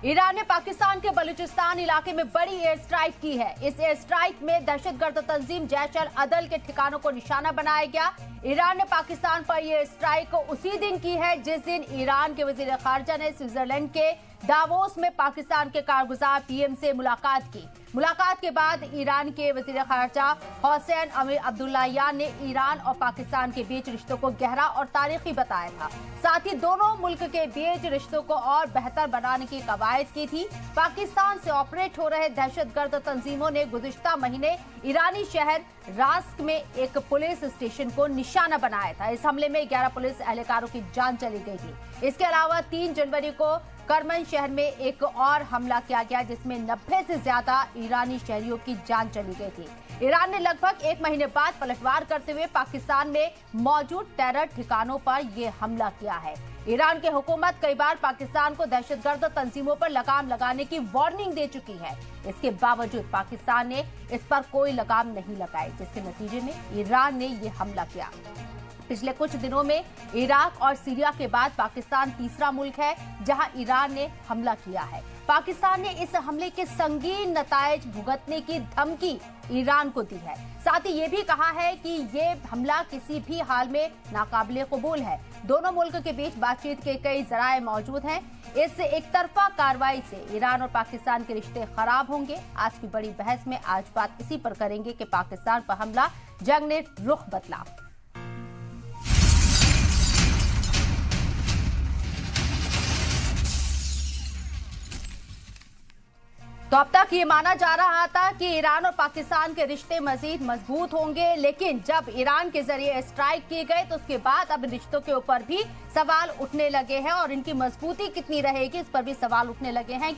Iran ने पाकिस्तान के बलूचिस्तान इलाके में बड़ी एयर स्ट्राइक की है। इस एयर स्ट्राइक में दहशतगर्द तंजीम जैश अल अदल के ठिकानों को निशाना बनाया गया। ईरान ने पाकिस्तान पर यह स्ट्राइक उसी दिन की है जिस दिन ईरान के वजीर खारजा ने स्विट्जरलैंड के दावोस में पाकिस्तान के कारगुजार पीएम से मुलाकात की। मुलाकात के बाद ईरान के वजीर खारजा हुसैन अमीर अब्दुल्लाहियान ने ईरान और पाकिस्तान के बीच रिश्तों को गहरा और तारीखी बताया था। साथ ही दोनों मुल्क के बीच रिश्तों को और बेहतर बनाने की कवायद की थी। पाकिस्तान से ऑपरेट हो रहे दहशतगर्द तंजीमों ने गुज़िश्ता महीने ईरानी शहर रास्क में एक पुलिस स्टेशन को निशाना बनाया था। इस हमले में 11 पुलिस एहलकारों की जान चली गई थी। इसके अलावा 3 जनवरी को करमन शहर में एक और हमला किया गया जिसमें 90 से ज्यादा ईरानी शहरियों की जान चली गई थी। ईरान ने लगभग 1 महीने बाद पलटवार करते हुए पाकिस्तान में मौजूद टेरर ठिकानों पर यह हमला किया है। ईरान की हुकूमत कई बार पाकिस्तान को दहशतगर्द तंजीमों पर लगाम लगाने की वार्निंग दे चुकी है। इसके बावजूद पाकिस्तान ने इस पर कोई लगाम नहीं लगाई, जिसके नतीजे में ईरान ने यह हमला किया। पिछले कुछ दिनों में इराक और सीरिया के बाद पाकिस्तान तीसरा मुल्क है जहां ईरान ने हमला किया है। पाकिस्तान ने इस हमले के संगीन नतायज भुगतने की धमकी ईरान को दी है। साथ ही ये भी कहा है कि ये हमला किसी भी हाल में नाकाबिले कबूल है। दोनों मुल्क के बीच बातचीत के कई जराए मौजूद हैं। इस एक तरफा कार्रवाई से ईरान और पाकिस्तान के रिश्ते खराब होंगे। आज की बड़ी बहस में आज बात इसी पर करेंगे कि पाकिस्तान पर हमला, जंग ने रुख बदला। तो अब तक ये माना जा रहा था कि ईरान और पाकिस्तान के रिश्ते मजीद मजबूत होंगे, लेकिन जब ईरान के जरिए स्ट्राइक किए गए तो उसके बाद अब रिश्तों के ऊपर भी सवाल उठने लगे हैं और इनकी मजबूती कितनी रहेगी इस पर भी सवाल उठने लगे हैं।